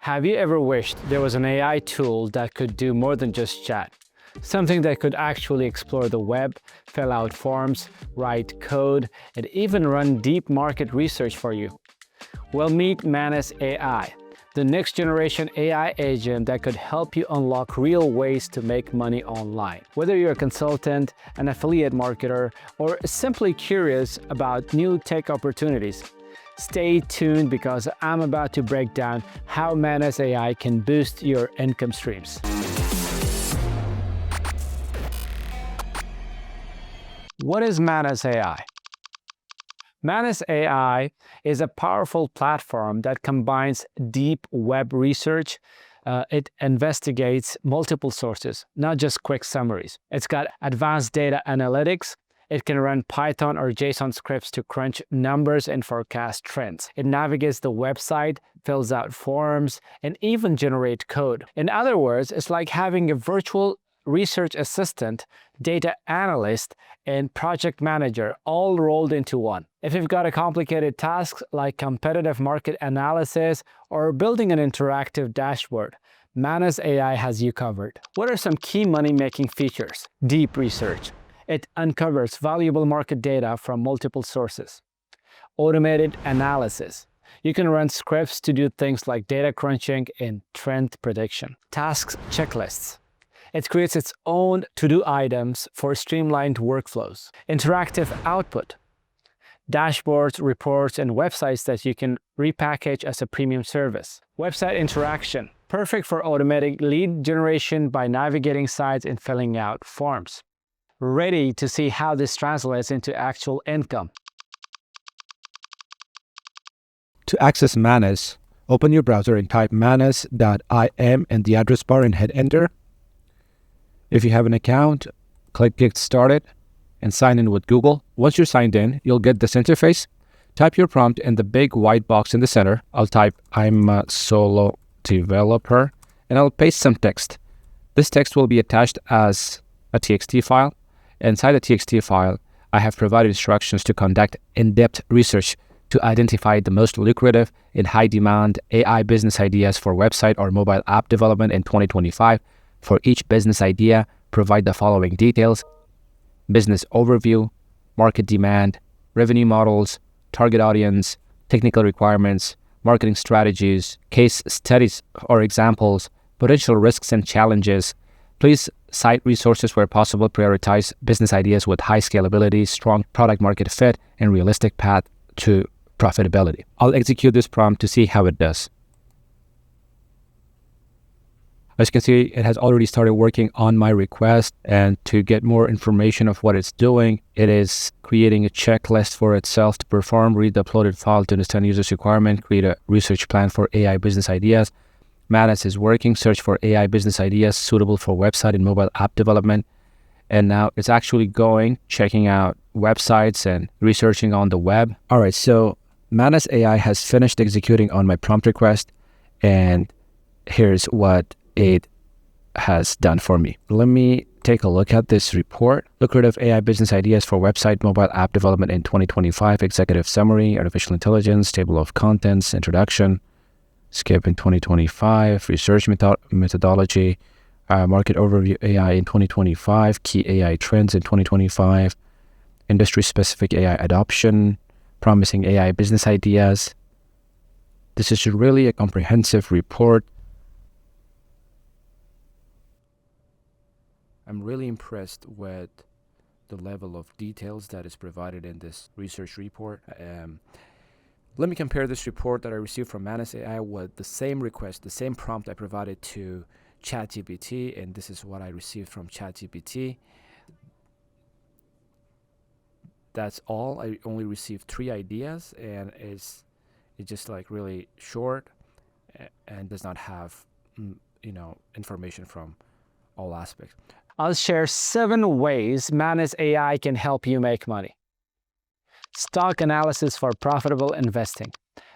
Have you ever wished there was an AI tool that could do more than just chat? Something that could actually explore the web, fill out forms, write code, and even run deep market research for you? Well, meet Manus AI, the next generation AI agent that could help you unlock real ways to make money online. Whether you're a consultant, an affiliate marketer, or simply curious about new tech opportunities, stay tuned because I'm about to break down how Manus AI can boost your income streams. What is Manus AI? Manus AI is a powerful platform that combines deep web research. It investigates multiple sources, not just quick summaries. It's got advanced data analytics. It can run Python or JSON scripts to crunch numbers and forecast trends. It navigates the website, fills out forms, and even generates code. In other words, it's like having a virtual research assistant, data analyst, and project manager all rolled into one. If you've got a complicated task like competitive market analysis or building an interactive dashboard, Manus AI has you covered. What are some key money-making features? Deep research. It uncovers valuable market data from multiple sources. Automated analysis. You can run scripts to do things like data crunching and trend prediction. Tasks checklists. It creates its own to-do items for streamlined workflows. Interactive output. Dashboards, reports, and websites that you can repackage as a premium service. Website interaction. Perfect for automatic lead generation by navigating sites and filling out forms. Ready to see how this translates into actual income. To access Manus, open your browser and type manus.im in the address bar and hit enter. If you have an account, click Get Started and sign in with Google. Once you're signed in, you'll get this interface. Type your prompt in the big white box in the center. I'll type, I'm a solo developer, and I'll paste some text. This text will be attached as a TXT file. Inside the TXT file, I have provided instructions to conduct in-depth research to identify the most lucrative and high-demand AI business ideas for website or mobile app development in 2025. For each business idea, provide the following details: business overview, market demand, revenue models, target audience, technical requirements, marketing strategies, case studies or examples, potential risks and challenges. Please cite resources where possible. Prioritize business ideas with high scalability, strong product market fit, and realistic path to profitability. I'll execute this prompt to see how it does. As you can see, it has already started working on my request, and to get more information of what it's doing, it is creating a checklist for itself to perform, read the uploaded file to understand users' requirement, create a research plan for AI business ideas. Manus is working, search for AI business ideas suitable for website and mobile app development. And now it's actually going, checking out websites and researching on the web. All right, so Manus AI has finished executing on my prompt request, and here's what it has done for me. Let me take a look at this report. Lucrative AI business ideas for website, mobile app development in 2025, executive summary, artificial intelligence, table of contents, introduction, skip in 2025, research methodology, market overview AI in 2025, key AI trends in 2025, industry-specific AI adoption, promising AI business ideas. This is really a comprehensive report. I'm really impressed with the level of details that is provided in this research report. Let me compare this report that I received from Manus AI with the same request, the same prompt I provided to ChatGPT, and this is what I received from ChatGPT. That's all. I only received 3 ideas, and it's just like really short and does not have information from all aspects. I'll share 7 ways Manus AI can help you make money. Stock analysis for profitable investing.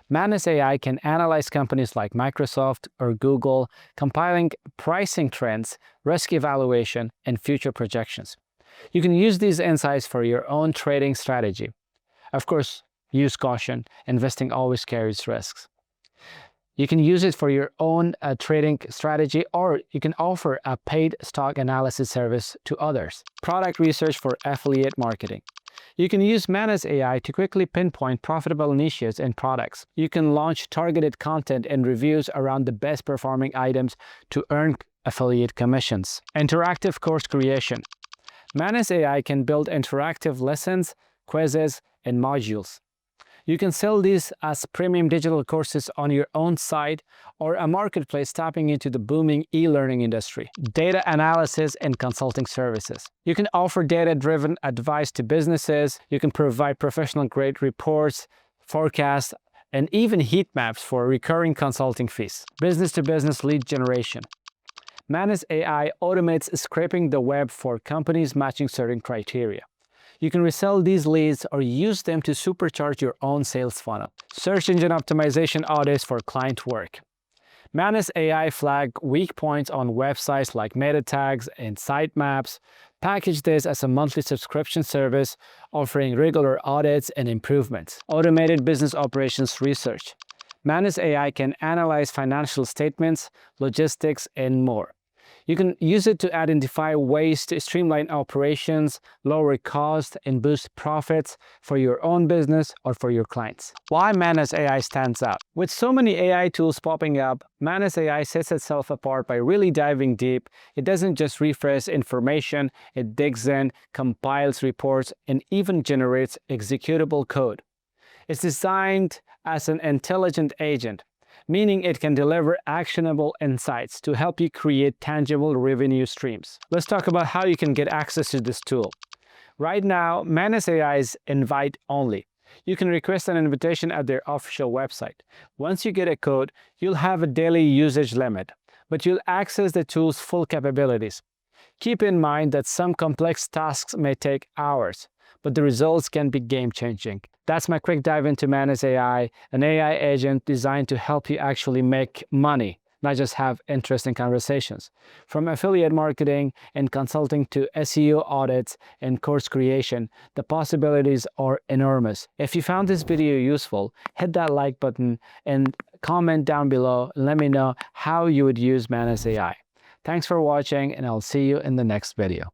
Manus AI can analyze companies like Microsoft or Google, compiling pricing trends, risk evaluation, and future projections. You can use these insights for your own trading strategy. Of course, use caution. Investing always carries risks. You can use it for your own trading strategy, or you can offer a paid stock analysis service to others. Product research for affiliate marketing. You can use Manus AI to quickly pinpoint profitable niches and products. You can launch targeted content and reviews around the best performing items to earn affiliate commissions. Interactive course creation. Manus AI can build interactive lessons, quizzes, and modules. You can sell these as premium digital courses on your own site or a marketplace tapping into the booming e-learning industry. Data analysis and consulting services. You can offer data-driven advice to businesses. You can provide professional-grade reports, forecasts, and even heat maps for recurring consulting fees. Business-to-business lead generation. Manus AI automates scraping the web for companies matching certain criteria. You can resell these leads or use them to supercharge your own sales funnel. Search engine optimization audits for client work. Manus AI flag weak points on websites like meta tags and sitemaps. Package this as a monthly subscription service, offering regular audits and improvements. Automated business operations research. Manus AI can analyze financial statements, logistics, and more. You can use it to identify ways to streamline operations, lower costs, and boost profits for your own business or for your clients. Why Manus AI stands out? With so many AI tools popping up, Manus AI sets itself apart by really diving deep. It doesn't just refresh information, it digs in, compiles reports, and even generates executable code. It's designed as an intelligent agent, meaning it can deliver actionable insights to help you create tangible revenue streams. Let's talk about how you can get access to this tool. Right now, Manus AI is invite only. You can request an invitation at their official website. Once you get a code, you'll have a daily usage limit, but you'll access the tool's full capabilities. Keep in mind that some complex tasks may take hours, but the results can be game-changing. That's my quick dive into Manus AI, an AI agent designed to help you actually make money, not just have interesting conversations. From affiliate marketing and consulting to SEO audits and course creation, the possibilities are enormous. If you found this video useful, hit that like button and comment down below and let me know how you would use Manus AI. Thanks for watching, and I'll see you in the next video.